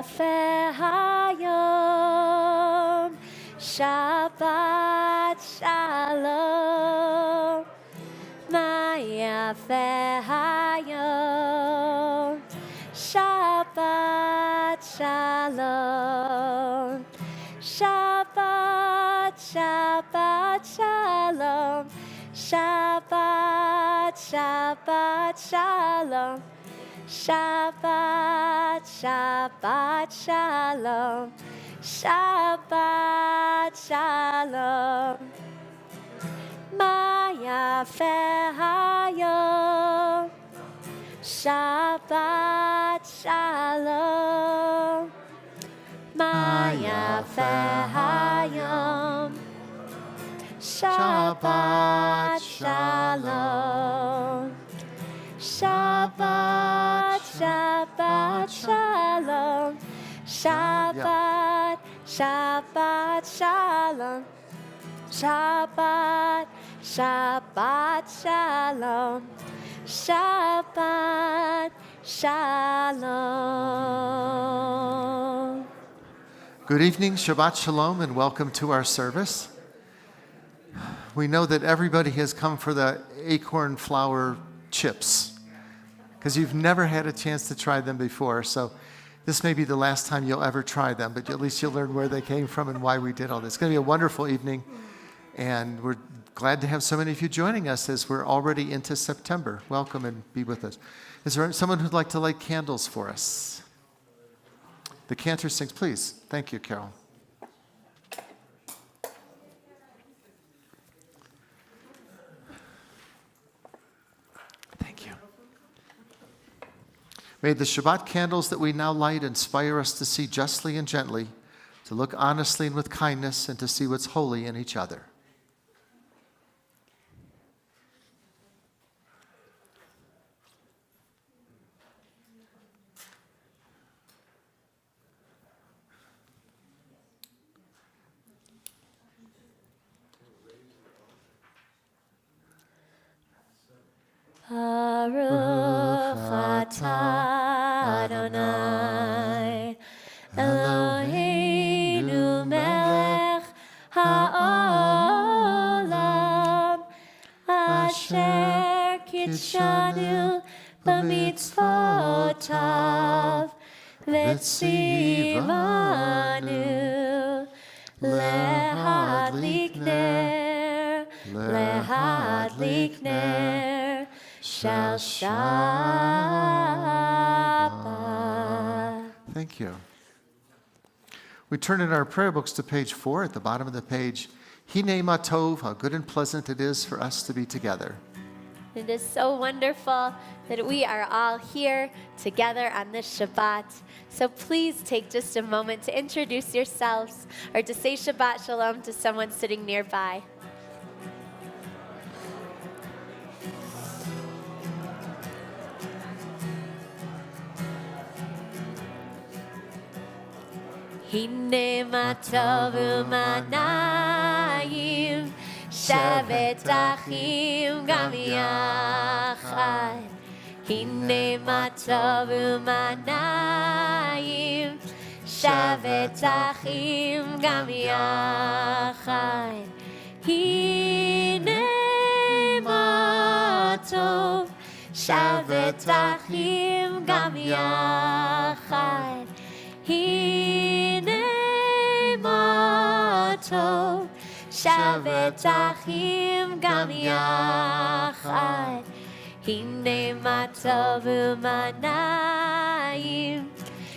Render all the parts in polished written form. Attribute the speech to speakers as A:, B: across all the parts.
A: yafe hayom, Shabbat shalom. Ma yafe hayom, Shabbat shalom. Shabbat, Shabbat shalom. Shabbat, Shabbat shalom. Shabbat, Shabbat shalom. Shabbat shalom. Ma yafe hayom, Shabbat shalom. Ma yafe hayom, Shabbat shalom. Shabbat, Shabbat shalom. Shabbat, Shabbat shalom. Shabbat, Shabbat shalom. Shabbat shalom.
B: Good evening, Shabbat Shalom, and welcome to our service. We know that everybody has come for the acorn flour chips because you've never had a chance to try them before. So this may be the last time you'll ever try them, but at least you'll learn where they came from and why we did all this. It's going to be a wonderful evening, and we're glad to have so many of you joining us as we're already into September. Welcome and be with us. Is there someone who'd like to light candles for us? The cantor sings, please. Thank you, Carol. Thank you. May the Shabbat candles that we now light inspire us to see justly and gently, to look honestly and with kindness, and to see what's holy in each other.
A: Baruch atah Adonai Eloheinu melech haolam asher kitshanu b'mitzvotav v'tzivanu lehadlik ner Shal Shabbat.
B: Thank you. We turn in our prayer books to page 4 at the bottom of the page. Hinei ma tov, how good and pleasant it is for us to be together.
A: It is so wonderful that we are all here together on this Shabbat. So please take just a moment to introduce yourselves or to say Shabbat Shalom to someone sitting nearby. Hine ma tov u'manayim shevet achim gam yachad. Hine ma tov u'manayim shevet achim gam yachad. Hine ma tov shevet achim gam yachad. Hine ma tov shevet achim gam yachad. Hine ma tov u'manayim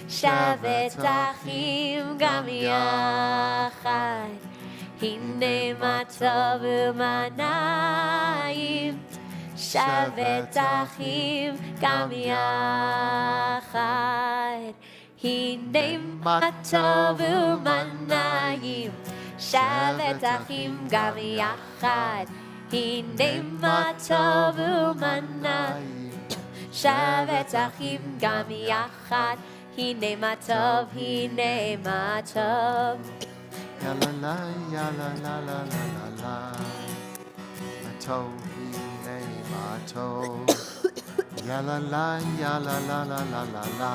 A: shevet achim gam yachad. Hine ma tov u'manayim shevet achim gam yachad. Hine ma tov u'manayim shevet achim gam yachad. Hine ma tov u'manayim shevet achim gam yachad. Hine ma tov, hine ma tov.
B: Ya la la, ya la la la la la la. Ma tov, hinei ma tov. Ya la la, ya la la la la la la.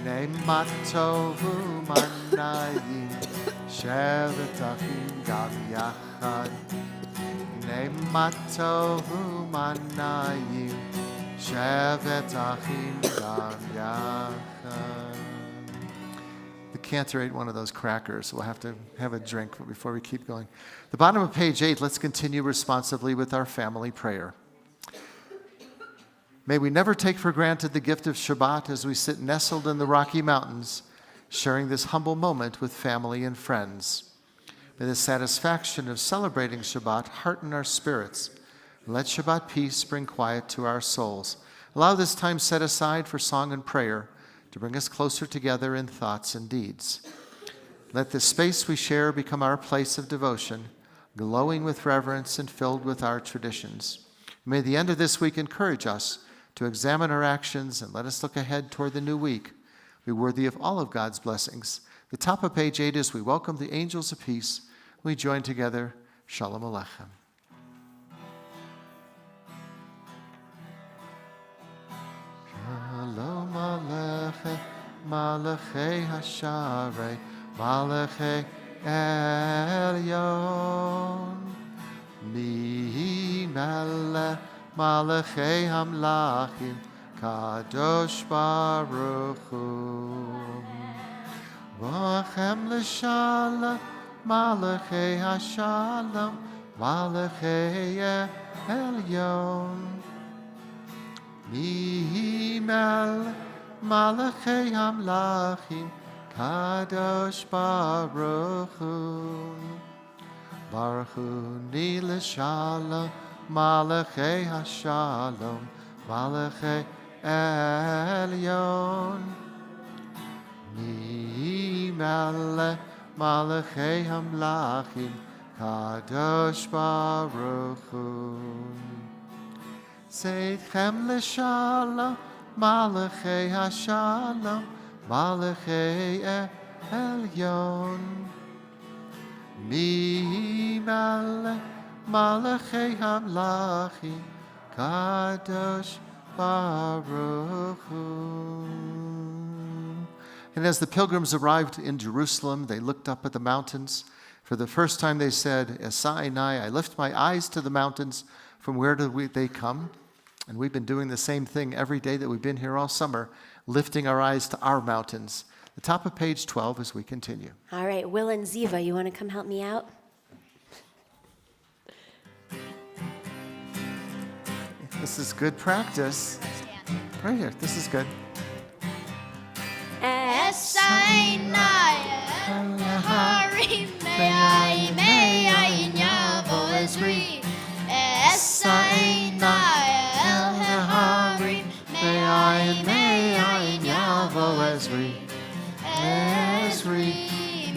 B: Nematovu manayim shevet achim gam yachad. Nematovu manayim shevet achim gam yachad. The cantor ate one of those crackers, so we'll have to have a drink before we keep going. The bottom of page 8, let's continue responsively with our family prayer. May we never take for granted the gift of Shabbat as we sit nestled in the Rocky Mountains, sharing this humble moment with family and friends. May the satisfaction of celebrating Shabbat hearten our spirits. Let Shabbat peace bring quiet to our souls. Allow this time set aside for song and prayer to bring us closer together in thoughts and deeds. Let the space we share become our place of devotion, glowing with reverence and filled with our traditions. May the end of this week encourage us to examine our actions and let us look ahead toward the new week. Be worthy of all of God's blessings. The top of page 8 is we welcome the angels of peace. We join together. Shalom Aleichem. Shalom Aleichem, Malachei Hasharei, Malachei Elyon. Mi Melech Malachei Hamlachim, Kadosh Baruch Hu. V'achem l'shalom, Malachei Hashalom, Malachei Elyon. Mi Melech Malachei Hamlachim, Kadosh Baruch Hu. Baruch Hu ni l'shalom, Malachei Hashalom, Malachei Elyon. Mi Melech Malachei Hamlachim, Kadosh Baruch Hu. Seidchem l'shalom, Malachei Hashalom, Malachei Elyon. Mi Melech Malachei Hamlachim, Kadosh Baruch Hu. And as the pilgrims arrived in Jerusalem, they looked up at the mountains. For the first time they said, Esainai, I lift my eyes to the mountains. From where do they come? And we've been doing the same thing every day that we've been here all summer, lifting our eyes to our mountains. The top of page 12 as we continue.
A: All right, Will and Ziva, you want to come help me out?
B: This is good practice. Right here, this is good. Ezri,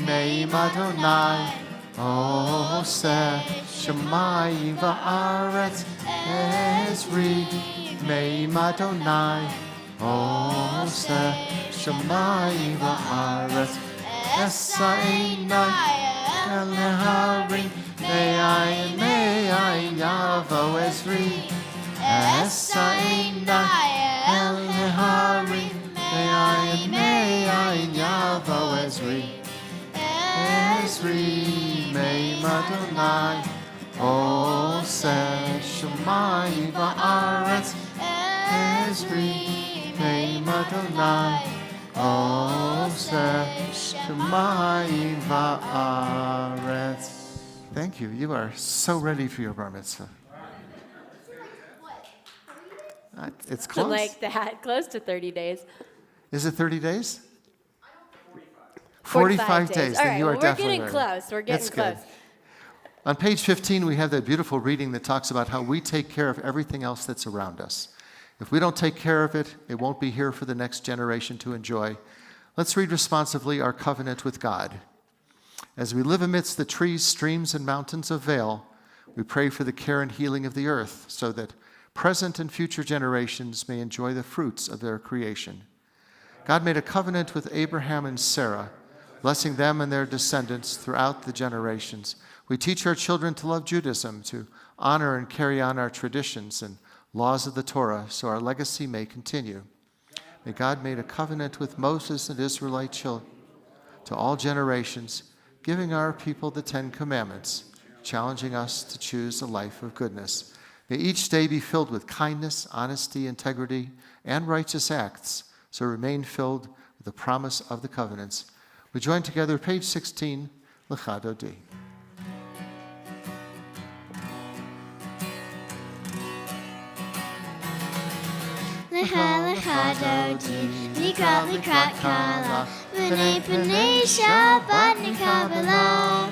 B: Meim Adonai, Oseh Shemayim va'aretz. Ezri, Meim Adonai, Oseh Shemayim va'aretz. Esainai el neharim, me'ayin yavo Ezri. Esainai el neharim, me'ayin yavo Ezri. Ezri, Meim Adonai, Oseh Shemayim va'aretz. Ezri, Meim Adonai, Oseh Shemayim va'aretz. Thank you. You are so ready for your bar mitzvah. It's close.
A: Like that, close to 30 days.
B: Is it 30 days? 45 days.
A: All
B: Then
A: right,
B: you are
A: well, we're
B: definitely
A: getting
B: ready.
A: close. We're getting
B: That's
A: close.
B: good. On page 15, we have that beautiful reading that talks about how we take care of everything else that's around us. If we don't take care of it, it won't be here for the next generation to enjoy. Let's read responsively our covenant with God. As we live amidst the trees, streams, and mountains of Vail, we pray for the care and healing of the earth so that present and future generations may enjoy the fruits of their creation. God made a covenant with Abraham and Sarah, blessing them and their descendants throughout the generations. We teach our children to love Judaism, to honor and carry on our traditions and laws of the Torah, so our legacy may continue. May God made a covenant with Moses and Israelite children to all generations, giving our people the 10 Commandments, challenging us to choose a life of goodness. May each day be filled with kindness, honesty, integrity, and righteous acts, so remain filled with the promise of the covenants. We join together, page 16, Lecha Dodi.
C: Lecha lecha dodi, likrat likrat kala, b'nei b'nei Shabbat nikabela.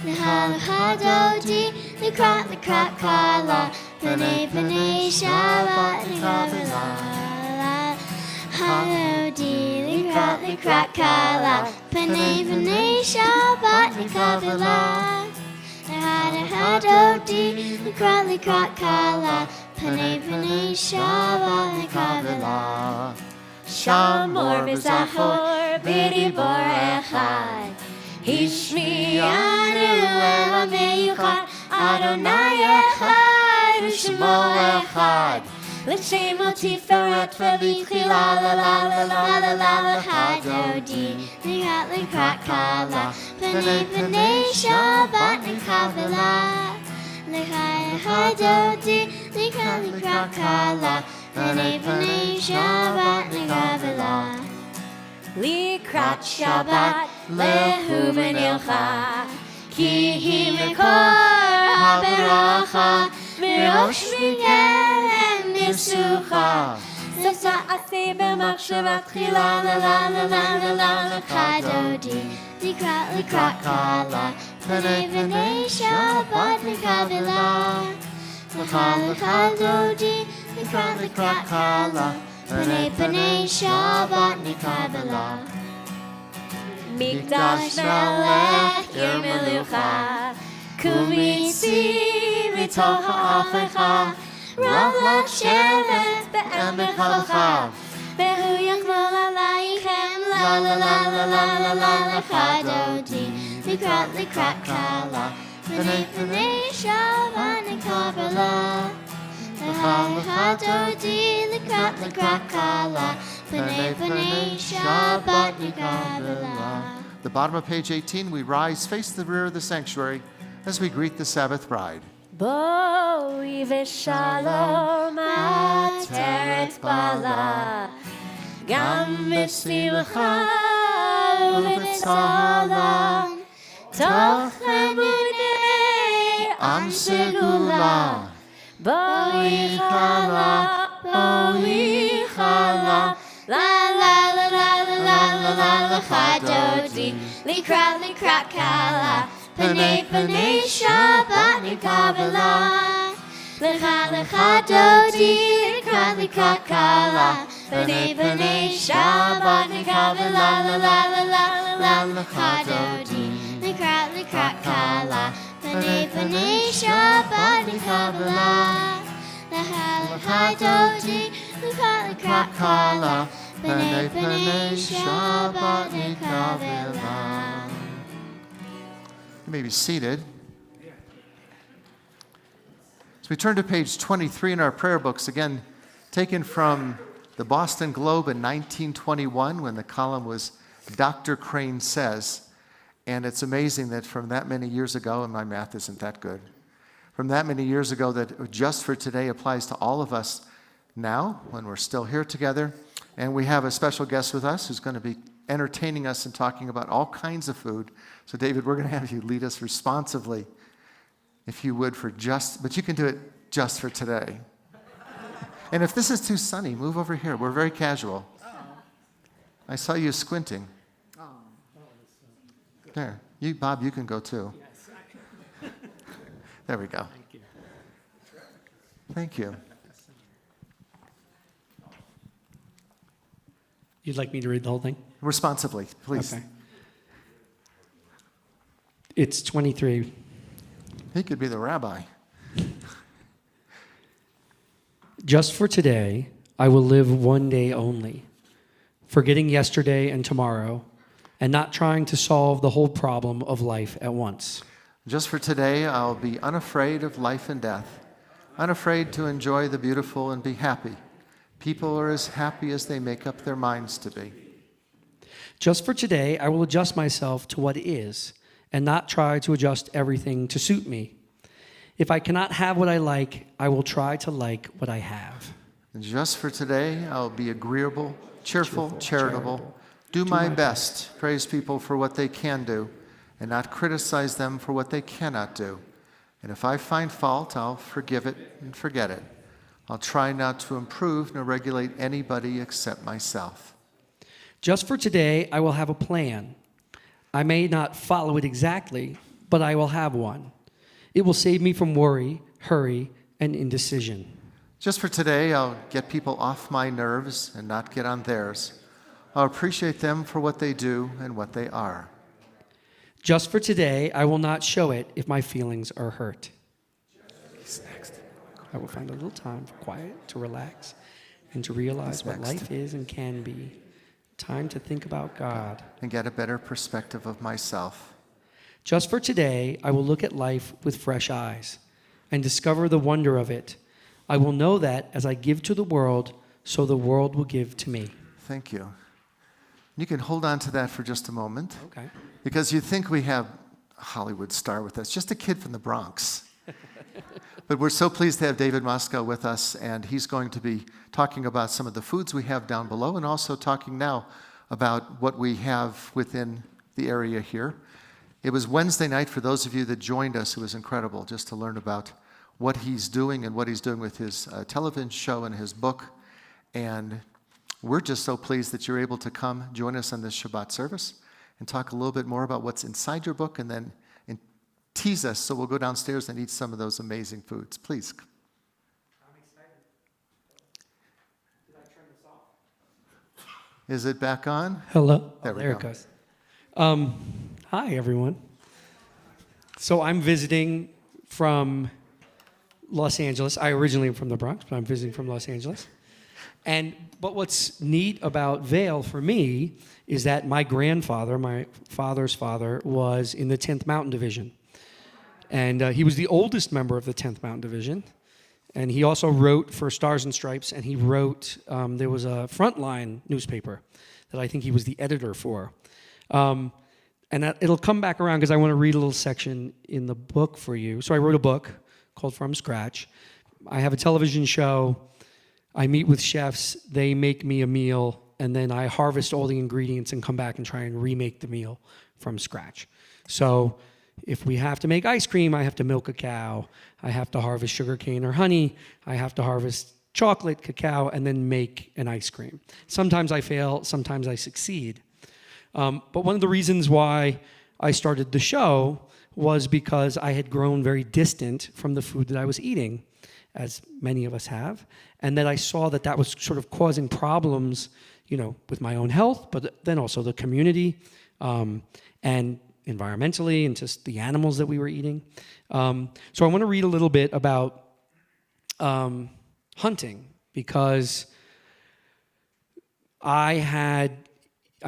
C: Lecha lecha dodi, likrat likrat kala, b'nei b'nei Shabbat nikabela. Hadodi, likrat likrat kala, b'nei b'nei Shabbat nikabela. Lecha lecha dodi, likrat likrat kala. Panei panei Shabbat nikavela.
A: Shamor v'zachor b'dibor echad. Hishmi'anu el meyuchad. Adonai echad u'shemo echad. L'shemo tiferet v'litchila la la la la la la l'chadodi.
C: Likrat likrat kala. Panei panei Shabbat nikavela. Lecha lecha dodi, likrat likrat kala, panei panei Shabbat nikavela.
A: Likrat Shabbat lehu v'nilcha. Ki hi mekor ha'beracha. V'rosh migem nisucha. Z'ta'aseh b'machshavat tchila la la la la la la
C: Lecha dodi, likrat likrat kala, panei panei Shabbat nikavela. Lecha lecha dodi, likrat likrat kala, panei panei Shabbat nikavela.
A: Mikdash melech yer melucha. Kumitzi mitoch ha'afecha. Rav lach shevet be'emek halcha. Vehu yachmol alaychem la la la la la la la
C: Lecha dodi, likrat likrat kala, panei panei Shabbat nikavela. Lecha lecha dodi, likrat likrat kala, panei panei Shabbat nikavela.
B: The bottom of page 18, we rise, face the rear of the sanctuary as we greet the Sabbath bride.
A: Boi v'shalom ateret bala. Gam b'simcha u'b'tzahala. Toch emunei am segula. Boi chala, boi chala. La la la la la la la la la chadodi. Likrat likrat kala. Panei panei Shabbat nikavela. Lecha lecha dodi, likrat likrat kala. Panei panei Shabbat nikavela. La la la la la la lecha dodi.
C: Likrat likrat kala, panei panei Shabbat nikavela. Lecha lecha dodi, likrat likrat kala, panei panei Shabbat nikavela.
B: You may be seated. As we turn to page 23 in our prayer books, again, taken from the Boston Globe in 1921 when the column was Dr. Crane Says. And it's amazing that from that many years ago, and my math isn't that good, from that many years ago that just for today applies to all of us now when we're still here together. And we have a special guest with us who's going to be entertaining us and talking about all kinds of food. So David, we're going to have you lead us responsively, if you would, but you can do it just for today. And if this is too sunny, move over here. We're very casual. I saw you squinting. There. You, Bob, you can go too. There we go. Thank you.
D: You'd like me to read the whole thing?
B: Responsibly, please.
D: Okay. It's 23.
B: He could be the rabbi.
D: Just for today, I will live one day only, forgetting yesterday and tomorrow, and not trying to solve the whole problem of life at once.
B: Just for today, I'll be unafraid of life and death, unafraid to enjoy the beautiful and be happy, People are as happy as they make up their minds to be.
D: Just for today, I will adjust myself to what is and not try to adjust everything to suit me. If I cannot have what I like, I will try to like what I have.
B: And just for today, I'll be agreeable, cheerful, charitable, do my best, praise people for what they can do, and not criticize them for what they cannot do. And if I find fault, I'll forgive it and forget it. I'll try not to improve nor regulate anybody except myself.
D: Just for today, I will have a plan. I may not follow it exactly, but I will have one. It will save me from worry, hurry, and indecision.
B: Just for today, I'll get people off my nerves and not get on theirs. I'll appreciate them for what they do and what they are.
D: Just for today, I will not show it if my feelings are hurt. I will find a little time for quiet, to relax, and to realize what life is and can be. Time to think about God.
B: And get a better perspective of myself.
D: Just for today, I will look at life with fresh eyes and discover the wonder of it. I will know that as I give to the world, so the world will give to me.
B: Thank you. You can hold on to that for just a moment.
D: Okay.
B: Because you think we have a Hollywood star with us, just a kid from the Bronx. But we're so pleased to have David Moscow with us, and he's going to be talking about some of the foods we have down below and also talking now about what we have within the area here. It was Wednesday night, for those of you that joined us. It was incredible just to learn about what he's doing and what he's doing with his television show and his book. And we're just so pleased that you're able to come join us on this Shabbat service and talk a little bit more about what's inside your book and then tease us, so we'll go downstairs and eat some of those amazing foods. Please.
D: I'm excited. Did I turn this off?
B: Is it back on?
D: Hello.
B: There
D: it goes. Hi, everyone. So I'm visiting from Los Angeles. I originally am from the Bronx, but I'm visiting from Los Angeles. But what's neat about Vail for me is that my grandfather, my father's father, was in the 10th Mountain Division. And he was the oldest member of the 10th Mountain Division. And he also wrote for Stars and Stripes, and he wrote, there was a Frontline newspaper that I think he was the editor for. And it'll come back around because I want to read a little section in the book for you. So I wrote a book called From Scratch. I have a television show. I meet with chefs. They make me a meal, and then I harvest all the ingredients and come back and try and remake the meal from scratch. So if we have to make ice cream, I have to milk a cow. I have to harvest sugarcane or honey. I have to harvest chocolate, cacao, and then make an ice cream. Sometimes I fail, sometimes I succeed. But one of the reasons why I started the show was because I had grown very distant from the food that I was eating, as many of us have, and that I saw that that was sort of causing problems, with my own health, but then also the community, and environmentally, and just the animals that we were eating. So I want to read a little bit about hunting, because I've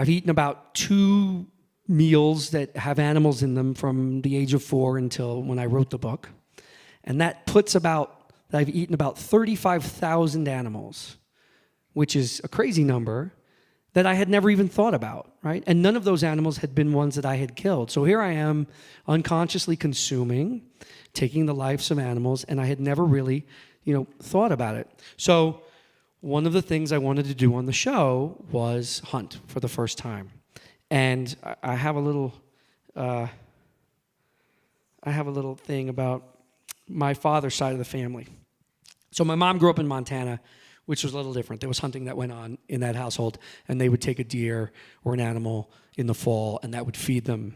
D: eaten about 2 meals that have animals in them from the age of 4 until when I wrote the book. And that puts I've eaten about 35,000 animals, which is a crazy number that I had never even thought about, right? And none of those animals had been ones that I had killed. So here I am unconsciously consuming, taking the lives of animals, and I had never really, thought about it. So one of the things I wanted to do on the show was hunt for the first time. And I have a little thing about my father's side of the family. So my mom grew up in Montana, which was a little different. There was hunting that went on in that household, and they would take a deer or an animal in the fall, and that would feed them,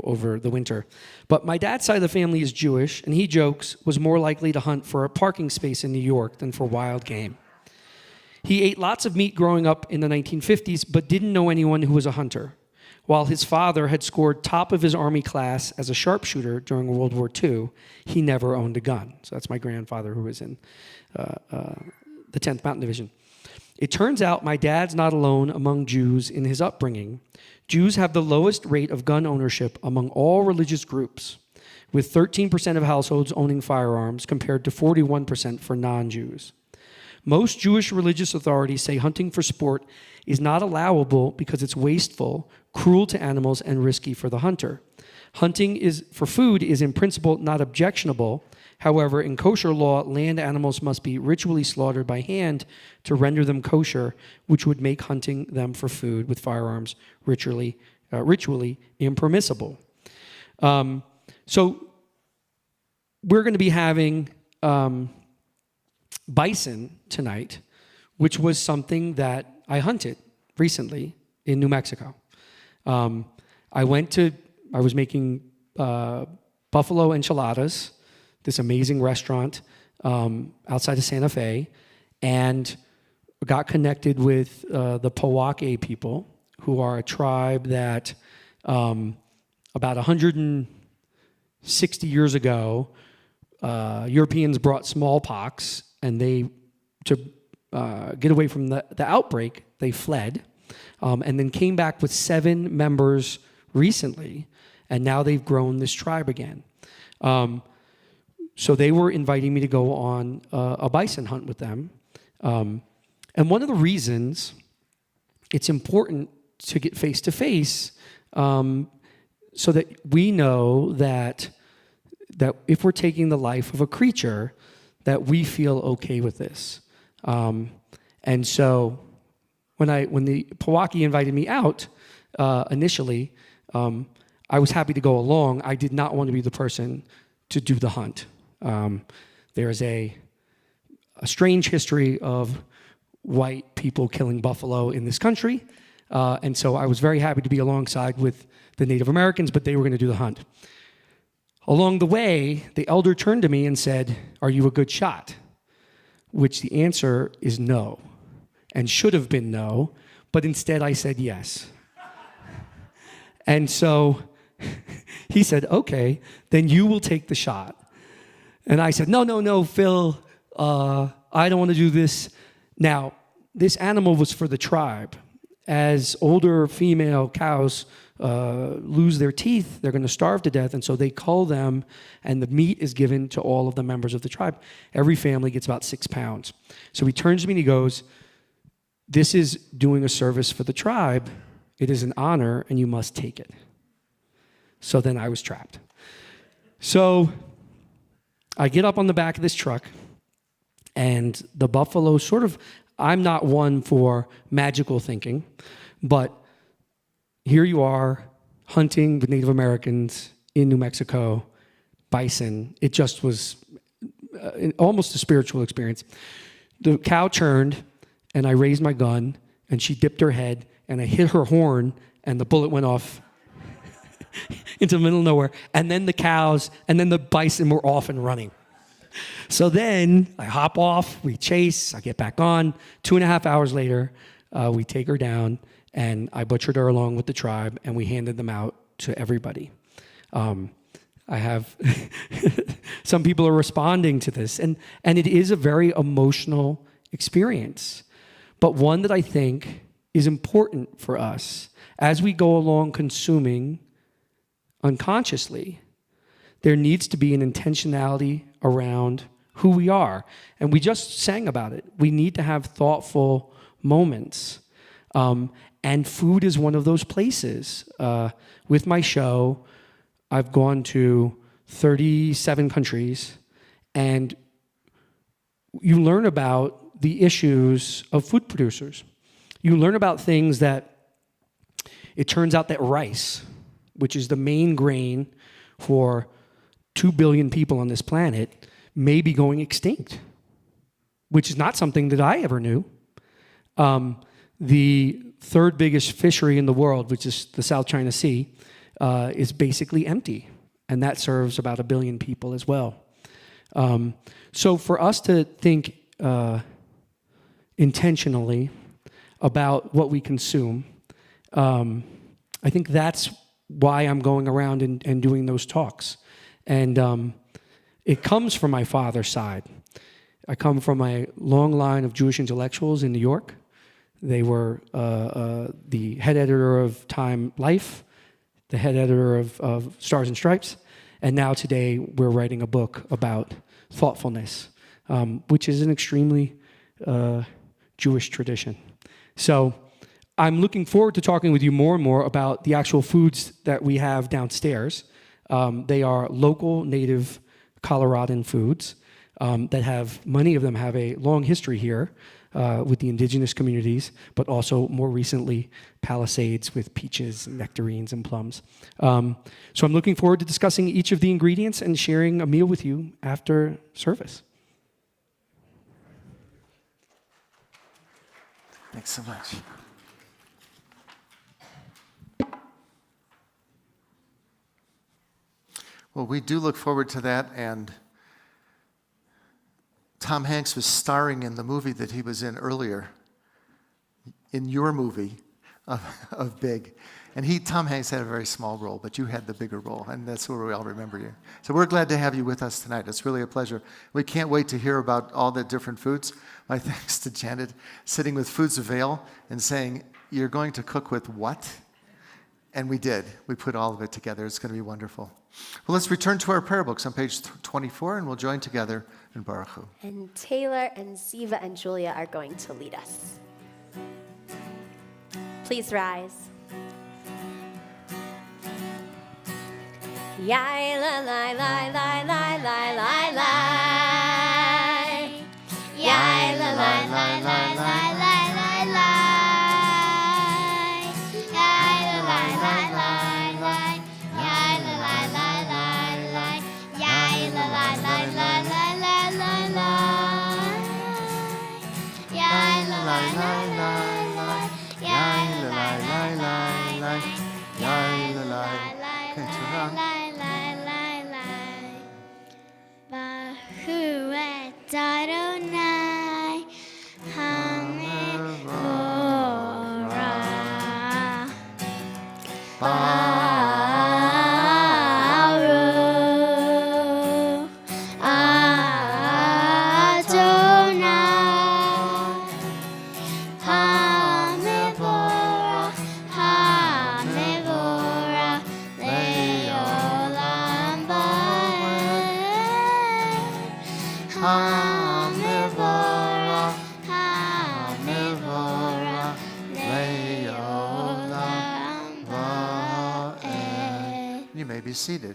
D: over the winter. But my dad's side of the family is Jewish, and he jokes was more likely to hunt for a parking space in New York than for wild game. He ate lots of meat growing up in the 1950s, but didn't know anyone who was a hunter. While his father had scored top of his Army class as a sharpshooter during World War II, he never owned a gun. So that's my grandfather, who was in the 10th Mountain Division. It turns out my dad's not alone among Jews in his upbringing. Jews have the lowest rate of gun ownership among all religious groups, with 13% of households owning firearms compared to 41% for non-Jews. Most Jewish religious authorities say hunting for sport is not allowable because it's wasteful, cruel to animals, and risky for the hunter. Hunting for food is in principle not objectionable. However, in kosher law, land animals must be ritually slaughtered by hand to render them kosher, which would make hunting them for food with firearms ritually impermissible. So we're going to be having bison tonight, which was something that I hunted recently in New Mexico. I was making buffalo enchiladas, this amazing restaurant outside of Santa Fe, and got connected with the Powake people, who are a tribe that about 160 years ago, Europeans brought smallpox, and to get away from the outbreak, they fled, and then came back with 7 members recently, and now they've grown this tribe again. So they were inviting me to go on a bison hunt with them. And one of the reasons it's important to get face-to-face so that we know that if we're taking the life of a creature, that we feel okay with this. And so when the Powake invited me out initially, I was happy to go along. I did not want to be the person to do the hunt. There's a strange history of white people killing buffalo in this country, and so I was very happy to be alongside with the Native Americans, but they were going to do the hunt. Along the way, the elder turned to me and said, "Are you a good shot?" Which the answer is no, and should have been no, but instead I said yes. And so he said, "Okay, then you will take the shot." And I said, no, Phil, I don't want to do this. Now, this animal was for the tribe. As older female cows lose their teeth, they're going to starve to death, and so they cull them, and the meat is given to all of the members of the tribe. Every family gets about 6 pounds. So he turns to me and he goes, "This is doing a service for the tribe. It is an honor, and you must take it." So then I was trapped. So I get up on the back of this truck, and the buffalo I'm not one for magical thinking, but here you are hunting with Native Americans in New Mexico, bison. It just was almost a spiritual experience. The cow turned, and I raised my gun, and she dipped her head, and I hit her horn, and the bullet went off into the middle of nowhere. And then the cows and then the bison were off and running. So then I hop off, we chase, I get back on. 2.5 hours later, we take her down, and I butchered her along with the tribe, and we handed them out to everybody. I have some people are responding to this, and it is a very emotional experience, but one that I think is important for us as we go along consuming unconsciously. There needs to be an intentionality around who we are. And we just sang about it. We need to have thoughtful moments. And food is one of those places. With my show, I've gone to 37 countries, and you learn about the issues of food producers. You learn about things that it turns out that rice, which is the main grain for 2 billion people on this planet, may be going extinct, which is not something that I ever knew. The third biggest fishery in the world, which is the South China Sea, is basically empty, and that serves about 1 billion people as well. So for us to think intentionally about what we consume, I think that's why I'm going around and doing those talks. And it comes from my father's side. I come from a long line of Jewish intellectuals in New York. They were the head editor of Time Life, the head editor of Stars and Stripes, and now today we're writing a book about thoughtfulness, which is an extremely Jewish tradition. So I'm looking forward to talking with you more and more about the actual foods that we have downstairs. They are local, native Coloradan foods that have, many of them have a long history here with the indigenous communities, but also more recently Palisades with peaches, nectarines, and plums. So I'm looking forward to discussing each of the ingredients and sharing a meal with you after service.
B: Thanks so much. Well, we do look forward to that, and Tom Hanks was starring in the movie that he was in earlier, in your movie of Big. And Tom Hanks had a very small role, but you had the bigger role, and that's where we all remember you. So we're glad to have you with us tonight. It's really a pleasure. We can't wait to hear about all the different foods. My thanks to Janet, sitting with Foods of Vail and saying, "You're going to cook with what?" And we did. We put all of it together. It's going to be wonderful. Well, let's return to our prayer books on page 24, and we'll join together in Baruch Hu.
A: And Taylor and Ziva and Julia are going to lead us. Please rise. Yai la la la la la la la la. Yai la la la la la la la la. Yai la la la la la. Yai la la la la la. Yai la la la la la la la la. Yai la la la la la. Yai la la la la la. Yai la la.
B: Okay, turn on.
C: Bahu et Adonai HaMevorah. Baruch Adonai HaMevorah, HaMevorah Le'olam Va'ed. HaMevorah, HaMevorah Le'olam Va'ed.
B: You may be seated.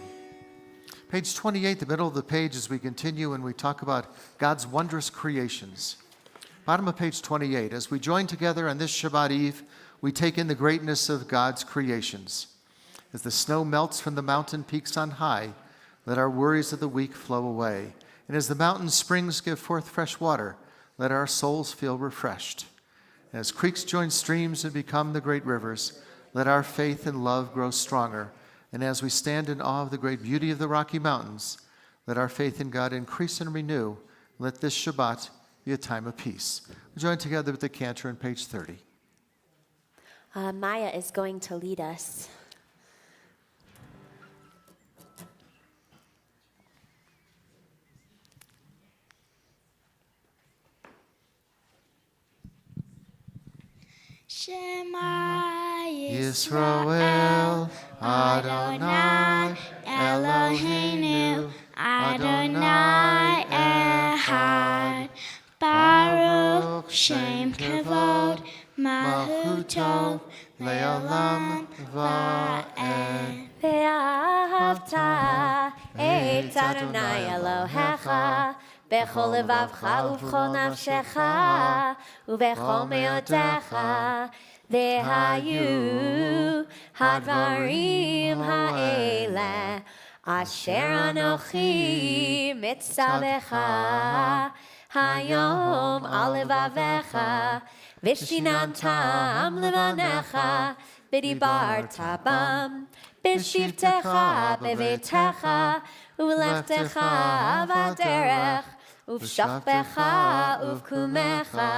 B: Page 28, the middle of the page, as we continue and we talk about God's wondrous creations. Bottom of page 28, as we join together on this Shabbat Eve, we take in the greatness of God's creations. As the snow melts from the mountain peaks on high, let our worries of the week flow away. And as the mountain springs give forth fresh water, let our souls feel refreshed. And as creeks join streams and become the great rivers, let our faith and love grow stronger. And as we stand in awe of the great beauty of the Rocky Mountains, let our faith in God increase and renew. Let this Shabbat be a time of peace. We'll join together with the cantor on page 30.
A: Maya is going to lead us.
C: Shema
B: Yisrael, Adonai, Eloheinu, Adonai Echad.
C: Baruch Shem Kavod Mahuto Le'olam Va'ed.
A: Ve'ahavta et Adonai Elohecha bechol levavcha uv'chol nafshecha uv'chol me'odecha ve'hayu hadvarim ha'ele asher anochi mitzavecha hayom al levavecha v'shinantam levanecha v'dibarta bam b'shivtecha b'veitecha u'lechtecha v'aderech uv'shachbecha uv'kumecha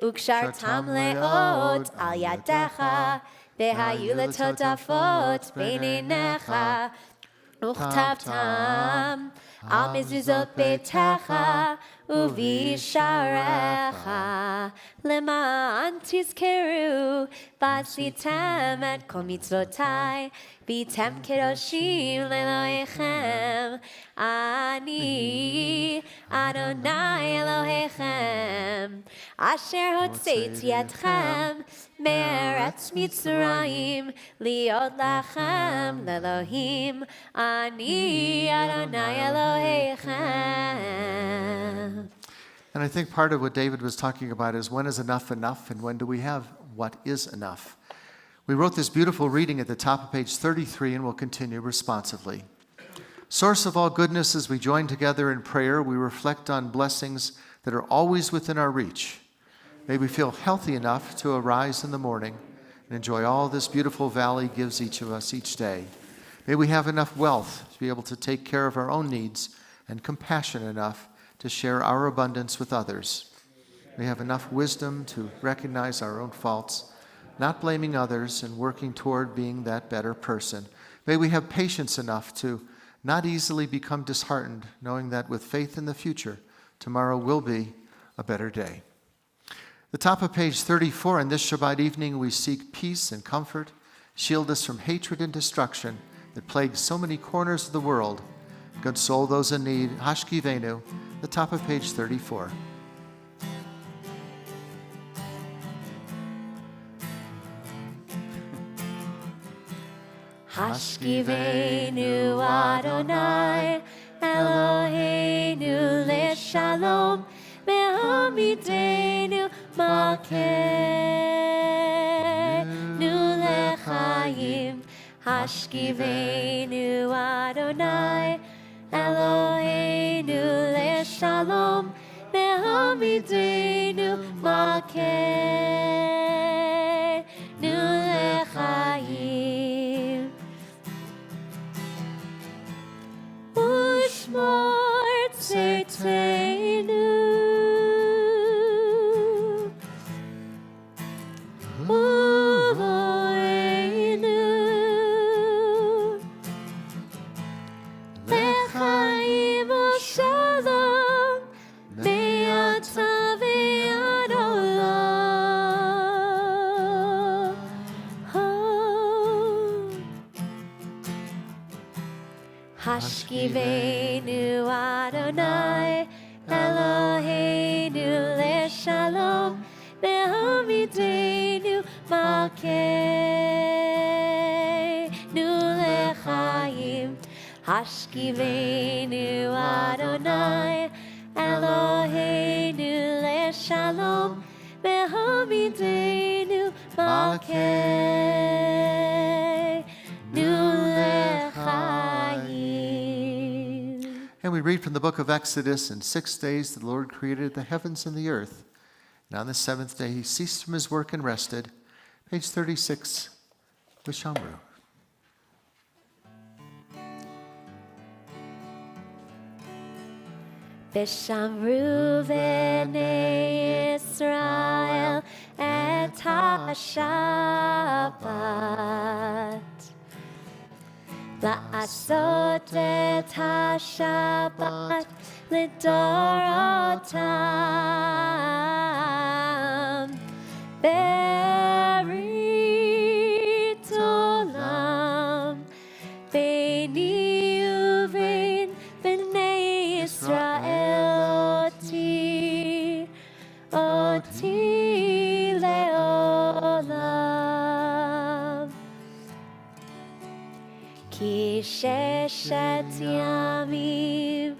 A: u'kshartam le'od al yadecha v'hayu letotafot b'neinecha uchtavtam al mezuzot beitecha ובשעריך למען תזכרו ועשיתם את כל מצוותיי והייתם קדושים לאלוהיכם אני אדוני אלוהיכם אשר הוצאתי אתכם מארץ מצרים להיות לכם לאלוהים אני אדוני אלוהיכם.
B: And I think part of what David was talking about is when is enough enough and when do we have what is enough. We wrote this beautiful reading at the top of page 33 and we'll continue responsively. Source of all goodness, as we join together in prayer, we reflect on blessings that are always within our reach. May we feel healthy enough to arise in the morning and enjoy all this beautiful valley gives each of us each day. May we have enough wealth to be able to take care of our own needs and compassion enough to share our abundance with others. We have enough wisdom to recognize our own faults, not blaming others and working toward being that better person. May we have patience enough to not easily become disheartened, knowing that with faith in the future, tomorrow will be a better day. The top of page 34, on this Shabbat evening, we seek peace and comfort, shield us from hatred and destruction that plagues so many corners of the world. Console those in need. Hashkivenu, the top of page 34.
A: Hashkivenu Adonai Eloheinu leshalom Me'amidenu Malkeinu lechaim Hashkivenu Adonai Eloheinu leshalom Me'amidenu Malkeinu lechaim Ushmor tzeitenu Uvoenu Lechaim u'shalom Be'ata ve'ad olam Hashkivenu Adonai Eloheinu leshalom Me'amidenu Malkeinu lechaim Hashkivenu Adonai Eloheinu leshalom Me'amidenu Malkeinu lechaim.
B: And we read from the book of Exodus, in 6 days the Lord created the heavens and the earth. And on the seventh day he ceased from his work and rested. Page 36, Vishamru.
A: Vishamru v'nei Yisrael et ha-Shabbat La'asot et ha-Shabbat lidorotam Berit olam Beini uvein b'nei Yisrael oti leolam Ki sheshet yamim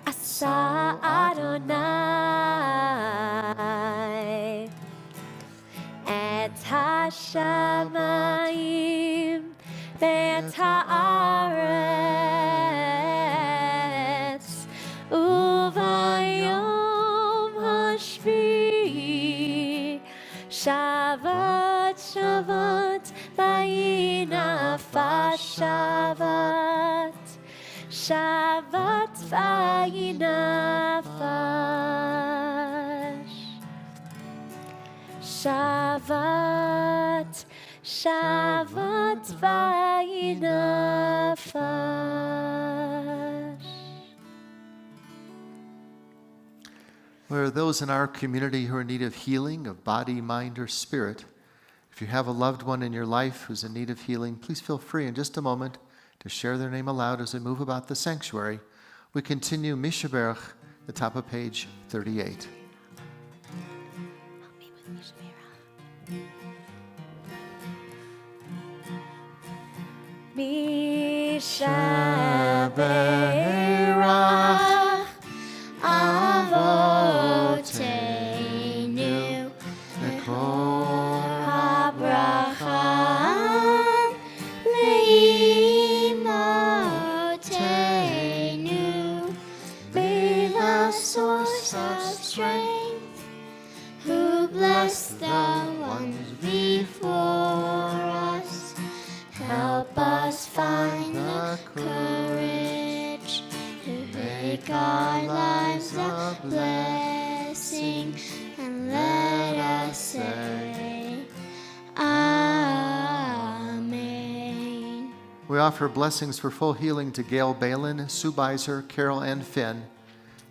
A: asa Adonai et hashamayim ve'et haaretz uvayom hashvi'i Shabbat Shabbat vayinafash Shabbat Shabbat vayinafash Shabbat Shabbat vayinafash.
B: There are those in our community who are in need of healing of body, mind, or spirit. If you have a loved one in your life who's in need of healing, please feel free in just a moment to share their name aloud as we move about the sanctuary. We continue Mishaberach, the top of page 38.
C: Mishaberach Avoteinu Lekor HaBracha Leimotenu. Be the source of strength, who blessed the ones before us. Help us find the courage to make our lives a blessing, and let us say, Amen.
B: We offer blessings for full healing to Gail Balin, Sue Beiser, Carol Ann Finn,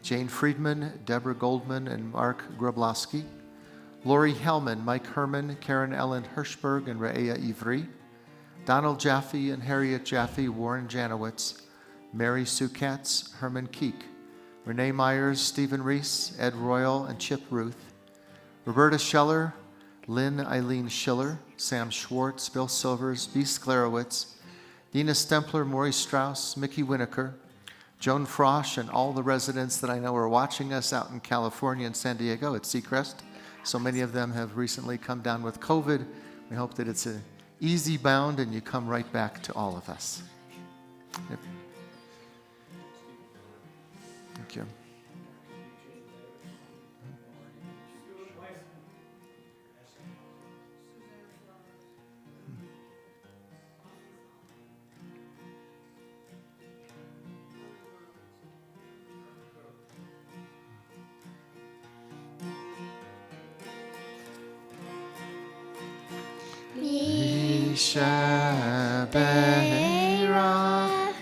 B: Jane Friedman, Deborah Goldman, and Mark Groblowski, Lori Hellman, Mike Herman, Karen Ellen Hirschberg, and Re'ea Ivri, Donald Jaffe and Harriet Jaffe, Warren Janowitz, Mary Sue Katz, Herman Keek, Renee Myers, Stephen Reese, Ed Royal, and Chip Ruth, Roberta Scheller, Lynn Eileen Schiller, Sam Schwartz, Bill Silvers, B. Sklarowitz, Dina Stempler, Maury Strauss, Mickey Winokur, Joan Frosch, and all the residents that I know are watching us out in California and San Diego at Seacrest. So many of them have recently come down with COVID. We hope that it's an easy bound and you come right back to all of us. Yep. Thank you.
C: Mishaberach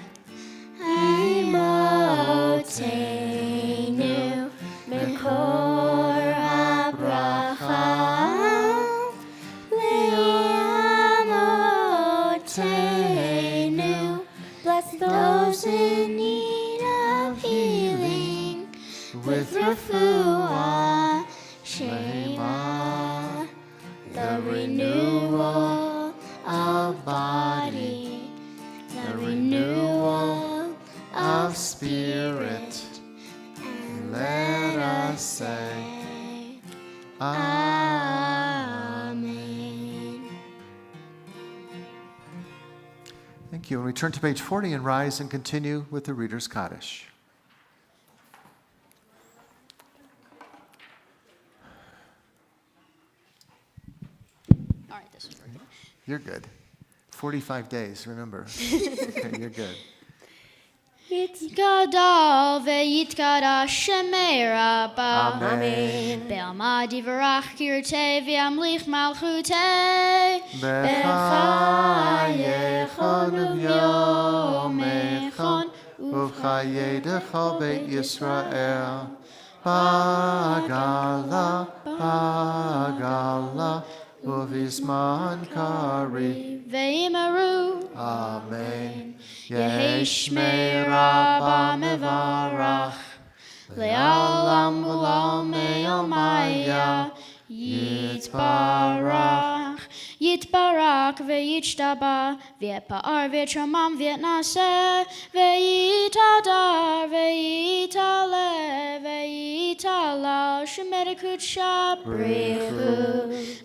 C: Imotenu Mekor HaBracha Leamotenu. Bless those in need of healing with refuah Shema, the renewal of body, the renewal of spirit, and let us say, Amen.
B: Thank you. And we turn to page 40 and rise and continue with the Reader's Kaddish.
E: All right, this is working.
B: You're good. 45 days, remember. Okay, you're good.
C: Yitgadal ve'yitkadash shemei Rabba.
B: Amen.
C: Be'alma divrach kirtei ve'amlich malchutei.
B: B'chayechon u'vyomechon u'vchayedecho Beit Yisrael. Bagala, bagala, u'vizman kari.
C: Ve'imaru.
B: Amen.
C: Yehi shmei Rabba mevarach. Le'alam u'lam me'omaya. Yitbarach. Yitbarak ve'yitchtaba. Ve'pa'ar ve'tramam ve'naseh. Ve'yitadar ve'yitale. Ve'yitalal shemerikut shabrichu.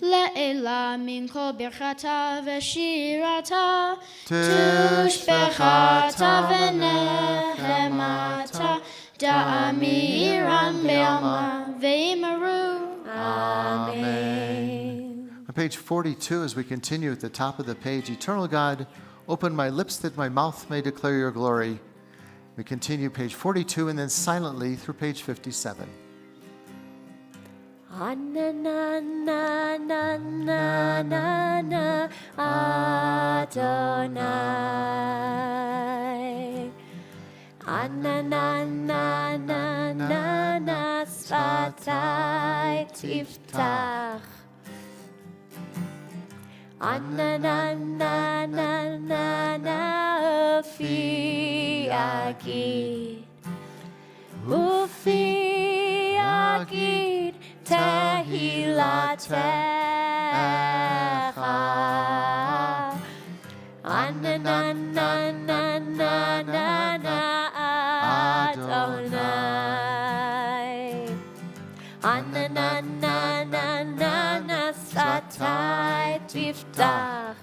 C: Le'ela min kol birchata ve'shirata. Tushbechata ve'nechemata. Da'amiran be'alma ve'imaru.
B: Amen. On page 42, as we continue at the top of the page, Eternal God, open my lips that my mouth may declare your glory. We continue page 42 and then silently through page 57.
A: Anananananana Adonai. Anananananana Svat שפתי תפתח. עננה פי יגיד, ופי יגיד תהילתך. עננה אדוני. עננה שפתי תפתח.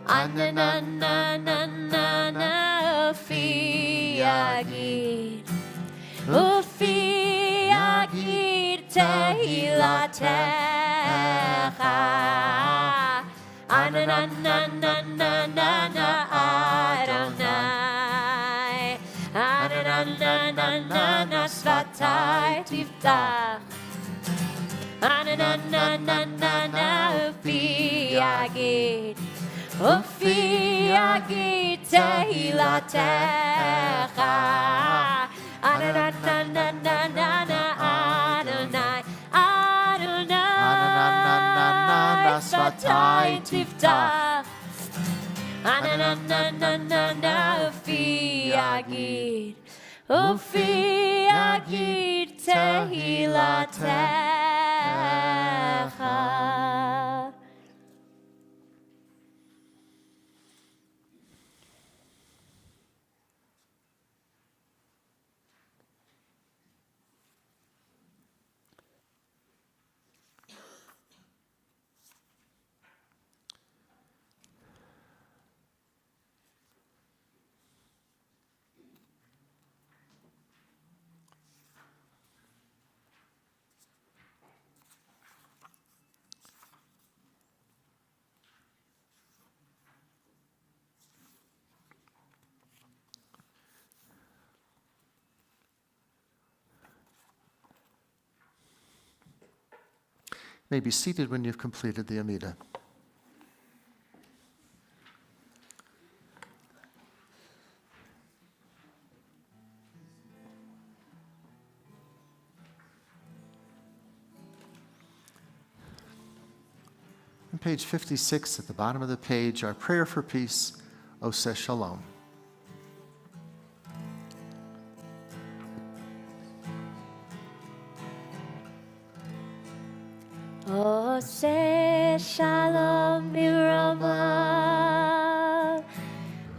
A: עננה פי יגיד, ופי יגיד תהילתך. עננה אדוני. עננה שפתי תפתח. עננה פי יגיד, ופי יגיד תהילתך. עננה אדוני. עננה שפתי תפתח. עננה פי יגיד, ופי יגיד תהילתך.
B: You may be seated when you've completed the Amida. On page 56 at the bottom of the page, our prayer for peace, Oseh Shalom.
A: Oseh shalom b'rama,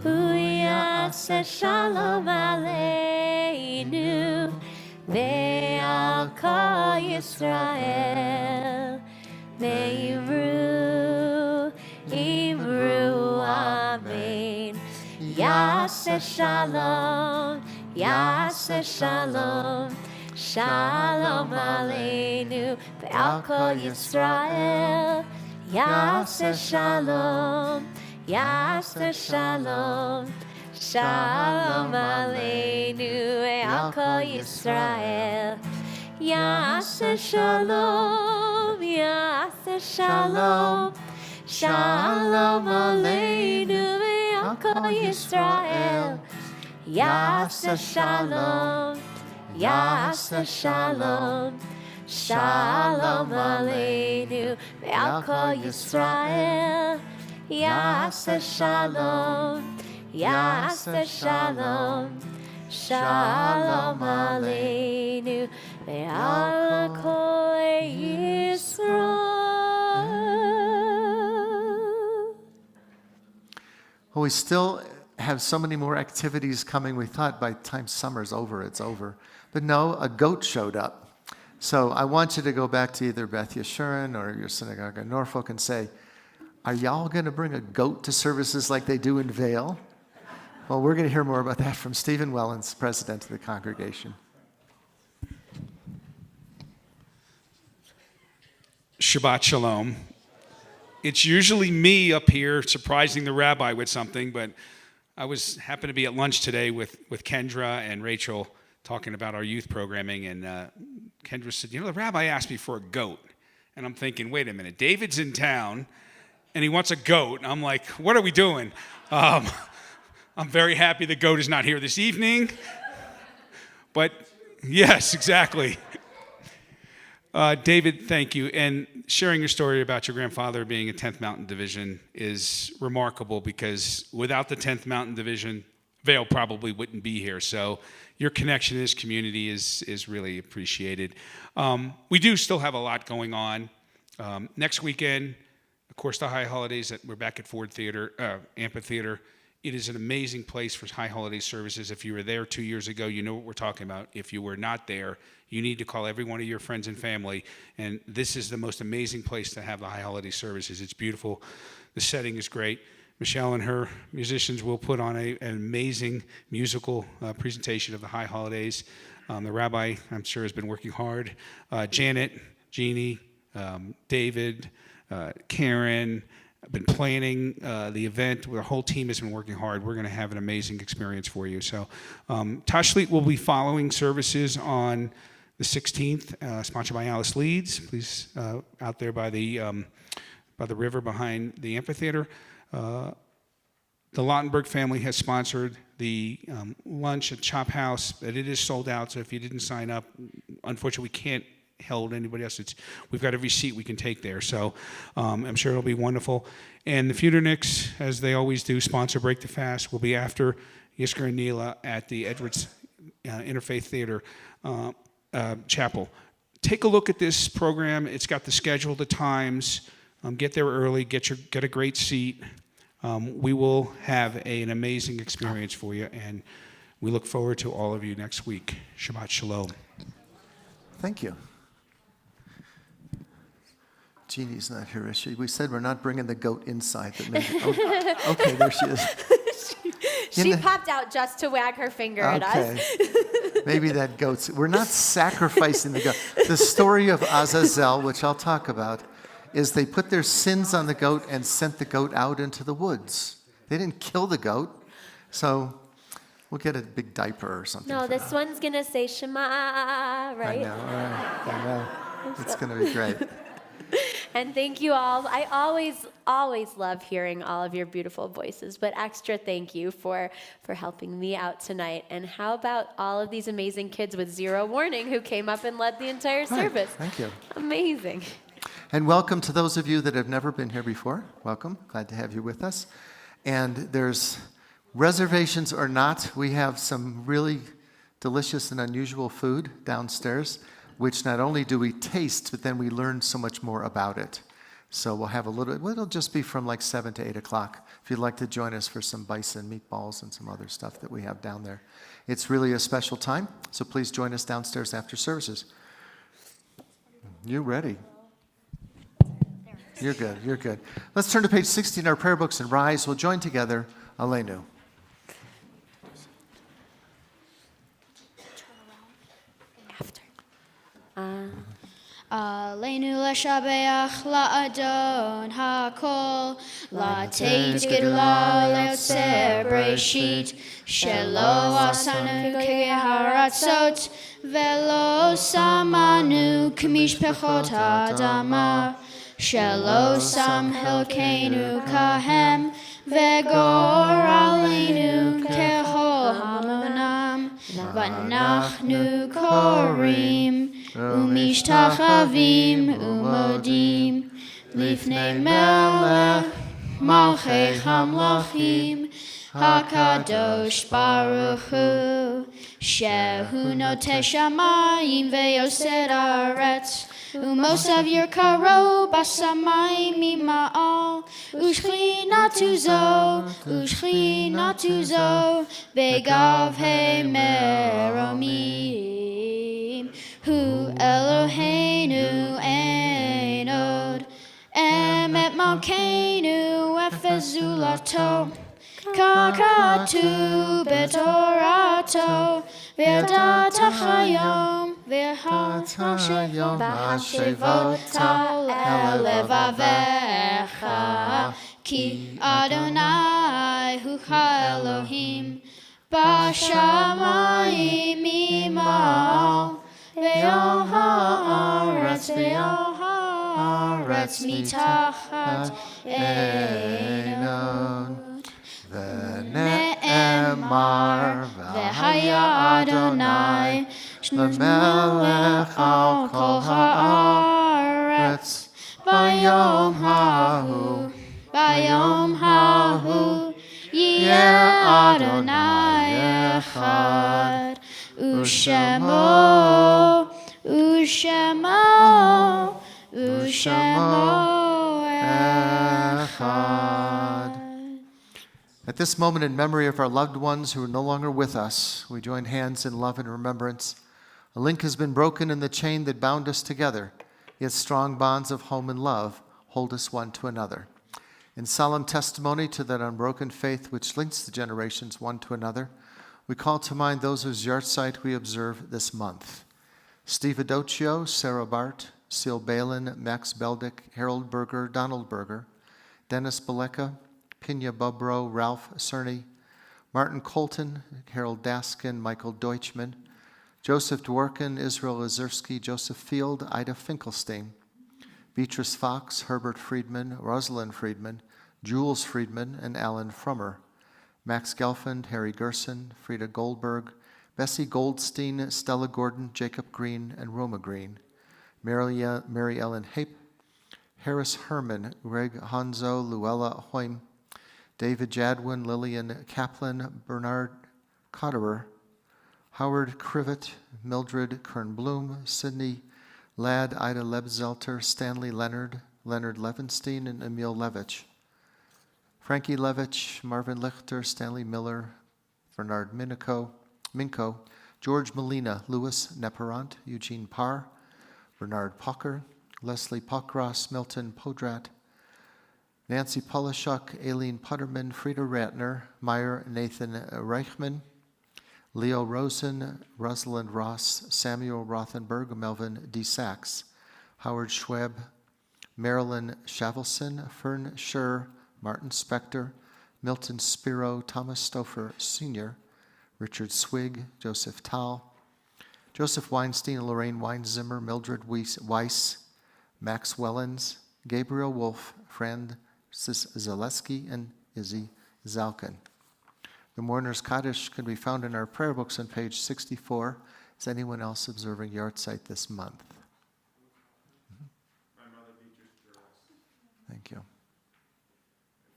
A: hu yaseh shalom aleinu, ve'al kol Yisrael, me'imru, imru, amen. Yaseh shalom, yaseh shalom, shalom aleinu, ve'al kol Yisrael. Yaseh shalom, yaseh shalom, shalom aleinu, ve'al kol Yisrael. Yaseh shalom, yaseh shalom, shalom aleinu, ve'al kol Yisrael. Yaseh shalom, Yaseh shalom, shalom aleinu, ve'al kol Yisrael. Yaseh shalom, yaseh shalom, shalom aleinu, ve'al kol Yisrael.
B: Well, we still have so many more activities coming. We thought by the time summer's over, it's over. But no, a goat showed up. So I want you to go back to either Beth Yeshurun or your synagogue in Norfolk and say, are y'all going to bring a goat to services like they do in Vail? Well, we're going to hear more about that from Stephen Wellens, president of the congregation.
F: Shabbat Shalom. It's usually me up here surprising the rabbi with something, but I happened to be at lunch today with Kendra and Rachel talking about our youth programming, and Kendra said, the rabbi asked me for a goat. And I'm thinking, wait a minute, David's in town, and he wants a goat. I'm like, what are we doing? I'm very happy the goat is not here this evening. But Yes, exactly. David, thank you. And sharing your story about your grandfather being a 10th Mountain Division is remarkable because without the 10th Mountain Division, Vail probably wouldn't be here. So your connection to this community is really appreciated. We do still have a lot going on. Next weekend, of course, the High Holidays, we're back at Ford Theater, Amphitheater. It is an amazing place for High Holiday services. If you were there 2 years ago, you know what we're talking about. If you were not there, you need to call every one of your friends and family. And this is the most amazing place to have the High Holiday services. It's beautiful. The setting is great. Michelle and her musicians will put on an amazing musical presentation of the High Holidays. The rabbi, I'm sure, has been working hard. Janet, Jeannie, David, Karen, I've been planning the event. The whole team has been working hard. We're going to have an amazing experience for you. So Tashlit will be following services on the 16th, sponsored by Alice Leeds. Please, out there by the river behind the amphitheater. The Lautenberg family has sponsored the lunch at Chop House, but it is sold out. So if you didn't sign up, unfortunately, we can't hold anybody else. We've got every seat we can take there. So I'm sure it'll be wonderful. And the Futernicks, as they always do, sponsor Break the Fast, will be after Yisker and Neela at the Edwards Interfaith Theater Chapel. Take a look at this program. It's got the schedule, the times. Get there early. Get a great seat. We will have an amazing experience for you, and we look forward to all of you next week. Shabbat Shalom.
B: Thank you. Jeannie's not here, is she? We said we're not bringing the goat inside. But maybe, okay, there she is.
A: She popped out just to wag her finger at us.
B: Maybe that goat's... We're not sacrificing the goat. The story of Azazel, which I'll talk about, is they put their sins on the goat and sent the goat out into the woods. They didn't kill the goat. So we'll get a big diaper or something.
A: No, this one's going to say Shema, right?
B: I know. It's going to be great.
A: And thank you all. I always love hearing all of your beautiful voices, but extra thank you for helping me out tonight. And how about all of these amazing kids with zero warning who came up and led the entire service?
B: Thank you.
A: Amazing.
B: And welcome to those of you that have never been here before. Welcome. Glad to have you with us. And there's reservations or not, we have some really delicious and unusual food downstairs, which not only do we taste, but then we learn so much more about it. So we'll have it'll just be from like 7 to 8 o'clock if you'd like to join us for some bison meatballs and some other stuff that we have down there. It's really a special time, so please join us downstairs after services. You ready? You're good, you're good. Let's turn to page 60 in our prayer books and rise. We'll join together. Aleinu.
C: Aleinu leshabeach la'adon hakol la'teit gedula le'otzer breshit shelo asanu keharatzot velo samanu k'mishpechot ha'adama shelo sam helkeinu kahem vegor aleinu kehol hamonam v'anachnu korim Umishtachavim umodim lifnei melech malchei hamlachim hakadosh baruch hu shehu noteh shamayim veyoser aretz umosav yirkaro basamayim mima'al ushchinatu zo begavhei meromim Hu Eloheinu ein od emet malkeinu efezulato kakatu betorato v'yadat hachayom v'hashayom v'hashevota elevavecha ki Adonai hu Elohim b'shamayim imal Ve'al ha'aretz mitachat einon Ve'ne'emar Ve'haya Adonai
B: למלך על כל הארץ, ביום ההוא,
C: ביום ההוא, יהיה אדוני אחד, ושמו, ושמו, ושמו אחד.
B: At this moment, in memory of our loved ones who are no longer with us, we join hands in love and remembrance. A link has been broken in the chain that bound us together, yet strong bonds of home and love hold us one to another. In solemn testimony to that unbroken faith which links the generations one to another, we call to mind those whose yahrzeit we observe this month. Steve Adocchio, Sarah Bart, Seal Balin, Max Beldick, Harold Berger, Donald Berger, Dennis Baleka, Pinya Bubro, Ralph Cerny, Martin Colton, Harold Daskin, Michael Deutschman, Joseph Dworkin, Israel Ozerski, Joseph Field, Ida Finkelstein, Beatrice Fox, Herbert Friedman, Rosalind Friedman, Jules Friedman, and Alan Frummer, Max Gelfand, Harry Gerson, Frida Goldberg, Bessie Goldstein, Stella Gordon, Jacob Green, and Roma Green, Mary Ellen Hape, Harris Herman, Greg Hanzo, Luella Hoym, David Jadwin, Lillian Kaplan, Bernard Cotterer, Howard Crivet, Mildred Kernblum, Sidney Ladd, Ida Lebzelter, Stanley Leonard, Leonard Levenstein, and Emil Levitch. Frankie Levitch, Marvin Lichter, Stanley Miller, Bernard Minko, George Molina, Louis Neperant, Eugene Parr, Bernard Pocker, Leslie Pockross, Milton Podrat, Nancy Polishuk, Aileen Putterman, Frida Ratner, Meyer Nathan Reichman, Leo Rosen, Rosalind Ross, Samuel Rothenberg, Melvin D. Sachs, Howard Schweb, Marilyn Shavelson, Fern Scher, Martin Spector, Milton Spiro, Thomas Stouffer Sr., Richard Swig, Joseph Tal, Joseph Weinstein, Lorraine Weinzimmer, Mildred Weiss, Max Wellens, Gabriel Wolf, Francis Zaleski, and Izzy Zalkin. The mourner's Kaddish can be found in our prayer books on page 64. Is anyone else observing yahrzeit this month?
G: My mother, Beatrice Duras.
B: Thank you.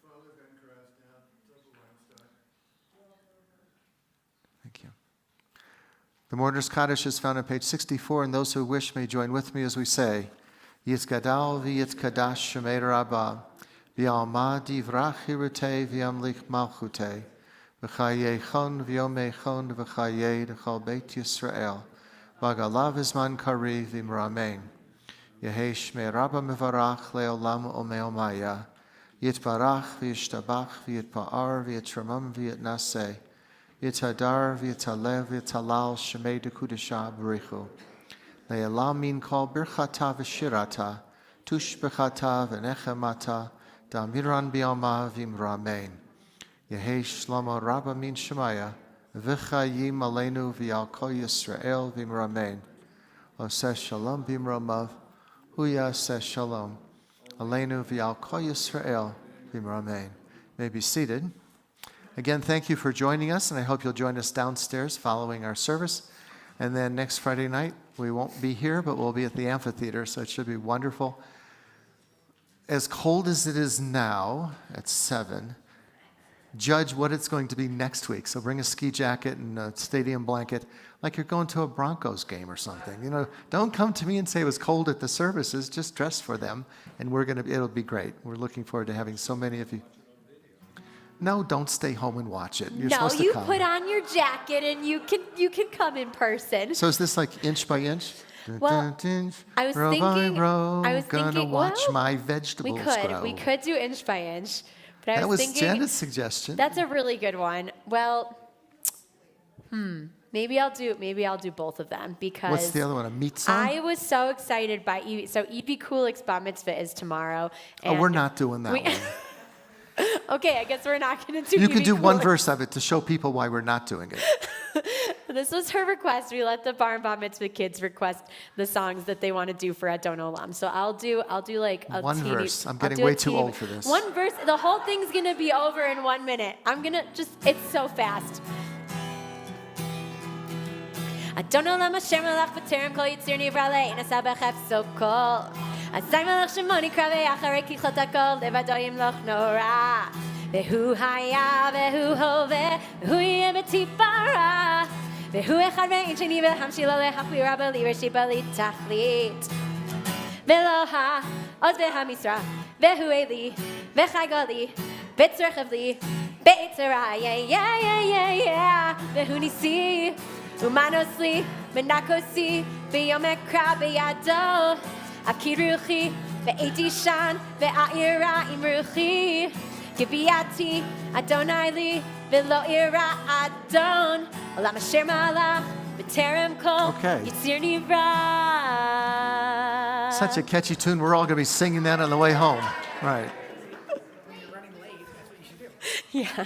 G: Father, Ben Krasnow, Double Weinstein.
B: Thank you. The mourner's Kaddish is found on page 64, and those who wish may join with me as we say, Yitzgadal v'yitzkadash shemei rabba, v'alma divrach hirutei v'yamlich malchutei, v'chayechon v'yomechon v'chayei d'chol beit Yisrael, v'agalav izman kari v'imramein. Yehei shmei rabba mevarach le'olam omeomaya, yitbarach v'yishtabach v'yitpa'ar v'yitramam v'yitnaseh, Yitzhadar v'yitzalev v'yitzalal shemei dekudesha b'richu. Le'elam min kol birchata v'shirata, tush birchata v'nechemata, da'amiran b'yama v'imramein. Yehei shlomo rabba min shemaya, v'chayim aleinu v'yal kol Yisrael v'imramein. Oseh shalom b'imramav, huya oseh shalom. Aleinu v'yal kol Yisrael v'imramein. May be seated. Again, thank you for joining us, and I hope you'll join us downstairs following our service. And then next Friday night, we won't be here, but we'll be at the amphitheater, so it should be wonderful. As cold as it is now at 7, judge what it's going to be next week. So bring a ski jacket and a stadium blanket like you're going to a Broncos game or something. You know, don't come to me and say it was cold at the services. Just dress for them, and it'll be great. We're looking forward to having so many of you. No, don't stay home and watch it. You're supposed to
A: you
B: come.
A: put on your jacket and you can come in person.
B: So is this like inch by inch?
A: Well, I was
B: row
A: thinking,
B: by row,
A: I was
B: gonna
A: thinking,
B: watch
A: well,
B: my vegetables grow.
A: we could do inch by inch, but I
B: That
A: was
B: was
A: thinking
B: Janet's suggestion.
A: that's a really good one. Well, maybe I'll do both of them because
B: What's the other one? A meat song?
A: I was so excited by Evie. So Evie Kulik's bar mitzvah is tomorrow.
B: Oh, we're not doing that one.
A: Okay, I guess we're not going to do.
B: You can
A: Evie
B: do one
A: Kulik.
B: verse of it to show people why we're not doing it.
A: This was her request. We let the bar and bat mitzvah kids request the songs that they want to do for Adon Olam. So I'll do like a
B: One
A: teeny,
B: verse. I'm
A: I'll
B: getting
A: do a
B: way too
A: teeny-
B: old for this.
A: One verse. The whole thing's gonna be over in 1 minute. It's so fast. אדון עולם אשר מלך בטרם כל יציר נברא נעשה בחפצו כל. אזי מלך שמו נקרא ואחרי ככלות הכל לבדו ימלוך נורא. והוא היה והוא הווה והוא יהיה בתפארה. והוא אחד ואין שני והמשילו להכבירה בלי ראשית בלי תכלית. ולא העוז והמשרה והוא אלי וחי גולי בצורך אבלי ביצרה והוא ניסי ומנוס לי מנקוסי ביום אקרא בידו אכיר רוחי ועת ישן ואעירה עם רוחי גביעתי אדוני לי ולא אירע אדון עולם אשר מלך בטרם כל יציר נברא.
B: Such a catchy tune. We're all going to be singing that on the way home. Right.
A: Yeah.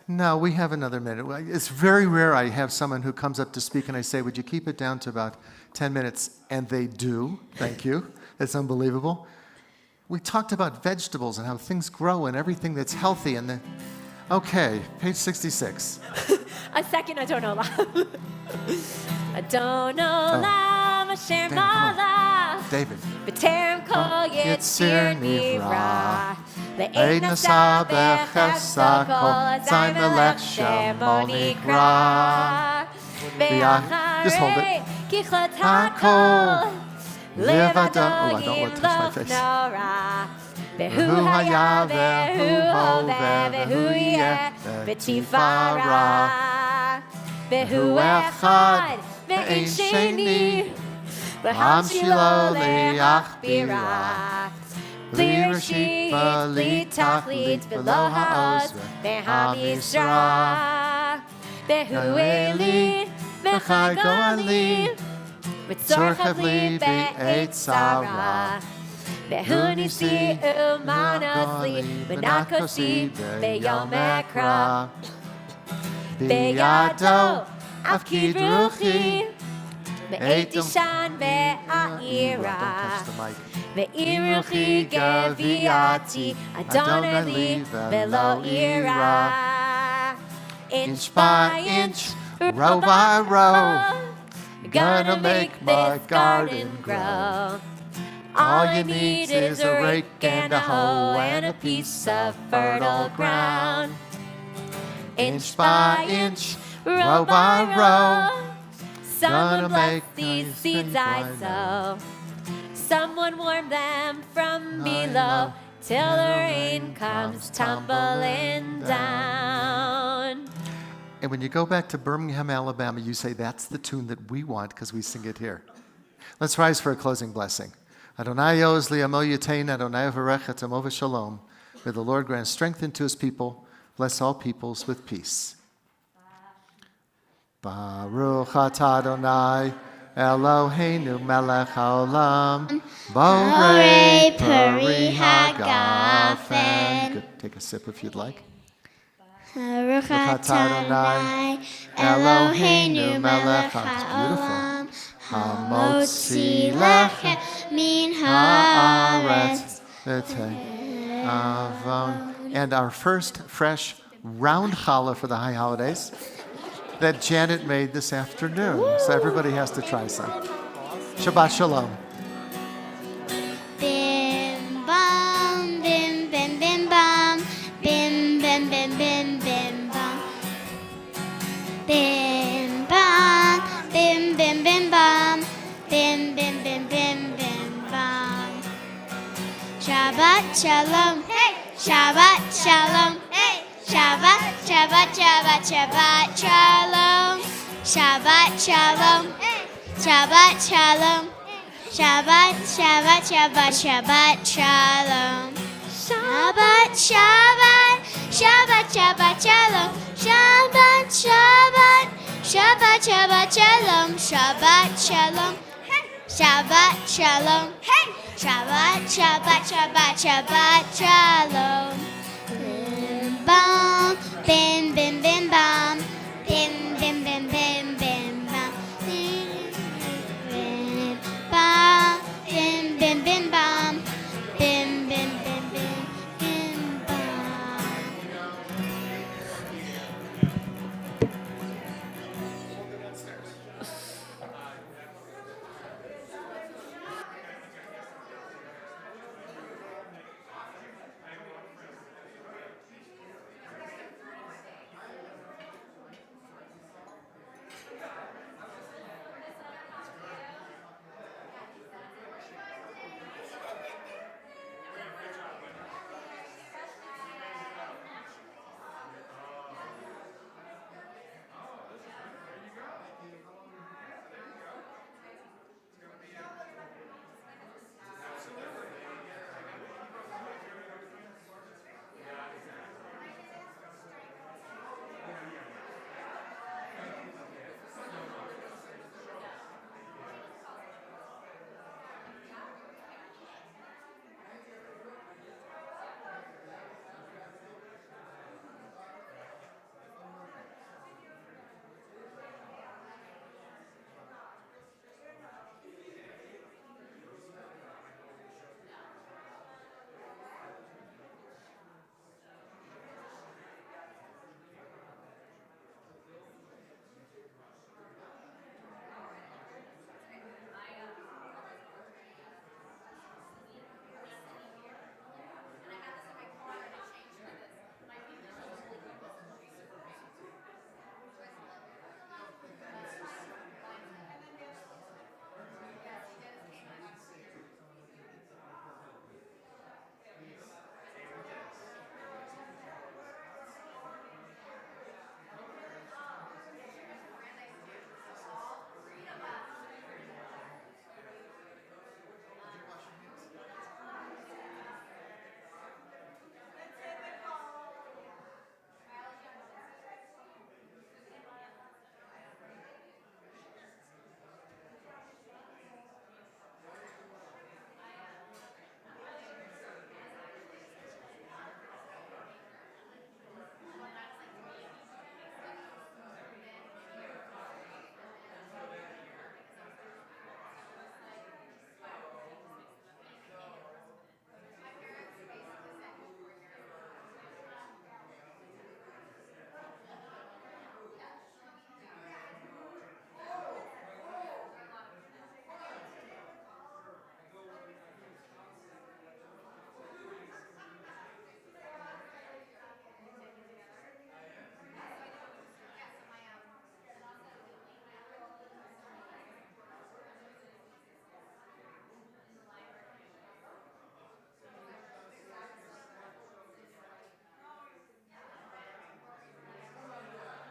B: No, we have another minute. It's very rare I have someone who comes up to speak and I say, would you keep it down to about 10 minutes? And they do. Thank you. It's unbelievable. We talked about vegetables and how things grow and everything that's healthy. Okay, page 66.
A: A second, I don't know. I don't know. Asher malach.
B: David.
A: בטרם כל יציר נברא.
B: Eid nasa bechesa kol zay melech shemo nikra. Just hold it.
A: ככלות
B: Hakol.
A: לבדו
B: Oh, I don't want to touch my
A: ימלוך
B: face.
A: נורא.
B: והוא היה והוא הווה והוא יהיה בתפארה.
A: והוא אחד ואין שני. והמשילו להכבירה. בלי ראשית, בלי תכלית, ולא העוז והמשרה. והוא אלי וחי גואלי, וצורך לי בעת צרה. והוא ניסי ומנוס לי, ונקוסי ביום אקרא. בידו אפקיד רוחי, בעת ישן ואעירה. ואם רוחי גביעתי, אדוני לי ולא אירע. Inch by inch, row by row, gonna make my garden grow. All you need is a rake and a hoe and a piece of fertile ground. Inch by inch, row by row, someone bless these seeds I sow. Someone warm them from below till the rain comes tumbling down.
B: And when you go back to Birmingham, Alabama, you say, that's the tune that we want because we sing it here. Let's rise for a closing blessing. Adonai Oz li'amo yatein, Adonai v'rech et amo v'shalom. May the Lord grant strength into his people. Bless all peoples with peace. Baruch atah Adonai, Eloheinu melech haolam, borei peri hagafen. Good. Take a sip if you'd like.
C: Baruch atah Adonai, Eloheinu melech haolam, hamotzi lechem min haaretz
B: v'tei avon. And our first fresh round challah for the high holidays that Janet made this afternoon. So everybody has to try some. Shabbat Shalom.
C: Bim bam, bim bim bim bam, bim bim bim bim bim bam, bim bam, bim bim bim bam, bim bim bim bim bim bam. Shabbat Shalom, hey. Shabbat Shalom, hey. Shabbat, Shabbat, Shabbat, Shabbat Shalom, Shabbat Shalom, hey. Shabbat Shalom, Shabbat, Shabbat, Shabbat, Shabbat Shalom, Shabbat, Shabbat, Shabbat, Shabbat Shalom, Shabbat, Shabbat, Shabbat, Shabbat Shalom, Shabbat Shalom, hey. Shabbat Shalom, hey. Shabbat, Shabbat, Shabbat, Shabbat Shalom. Bim bam, bim bim bim.